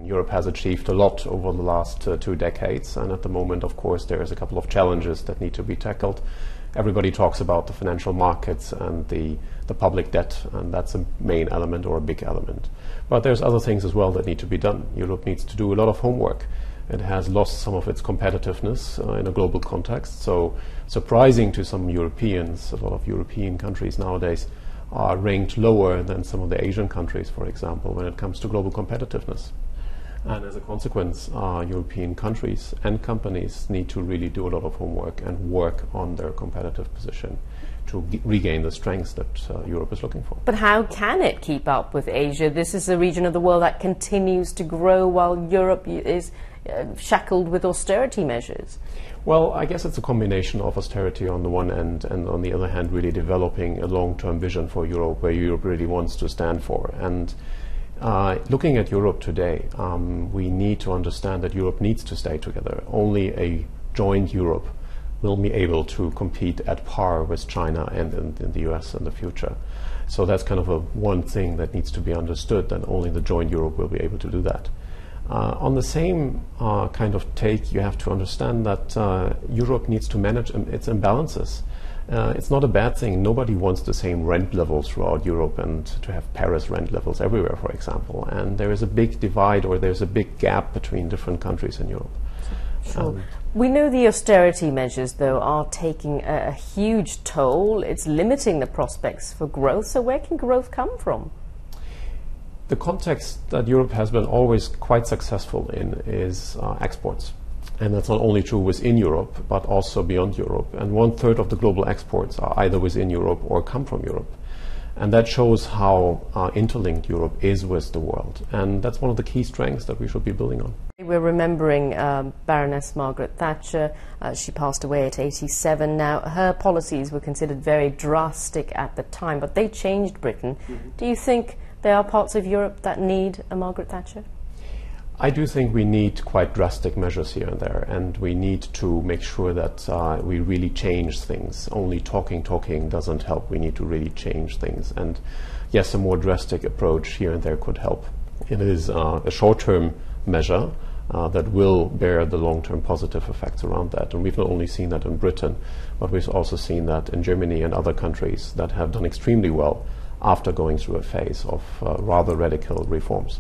Europe has achieved a lot over the last 2 decades, and at the moment, of course, there is a couple of challenges that need to be tackled. Everybody talks about the financial markets and the public debt, and that's a main element or a big element. But there's other things as well that need to be done. Europe needs to do a lot of homework. It has lost some of its competitiveness in a global context. So surprising to some Europeans, a lot of European countries nowadays are ranked lower than some of the Asian countries, for example, when it comes to global competitiveness. And as a consequence, European countries and companies need to really do a lot of homework and work on their competitive position to regain the strengths that Europe is looking for. But how can it keep up with Asia? This is a region of the world that continues to grow while Europe is shackled with austerity measures. Well, I guess it's a combination of austerity on the one end and on the other hand really developing a long-term vision for Europe where Europe really wants to stand for. And looking at Europe today, we need to understand that Europe needs to stay together. Only a joined Europe will be able to compete at par with China and the US in the future. So that's kind of one thing that needs to be understood, that only the joined Europe will be able to do that. On the same kind of take, you have to understand that Europe needs to manage its imbalances. It's not a bad thing. Nobody wants the same rent levels throughout Europe and to have Paris rent levels everywhere, for example. And there is a big divide, or there's a big gap between different countries in Europe. Sure. We know the austerity measures, though, are taking a huge toll. It's limiting the prospects for growth. So where can growth come from? The context that Europe has been always quite successful in is exports. And that's not only true within Europe, but also beyond Europe. And 1/3 of the global exports are either within Europe or come from Europe. And that shows how interlinked Europe is with the world. And that's one of the key strengths that we should be building on. We're remembering Baroness Margaret Thatcher. She passed away at 87 now. Her policies were considered very drastic at the time, but they changed Britain. Do you think there are parts of Europe that need a Margaret Thatcher? I do think we need quite drastic measures here and there, and we need to make sure that we really change things. Only talking doesn't help. We need to really change things. And yes, a more drastic approach here and there could help. It is a short-term measure that will bear the long-term positive effects around that. And we've not only seen that in Britain, but we've also seen that in Germany and other countries that have done extremely well after going through a phase of rather radical reforms.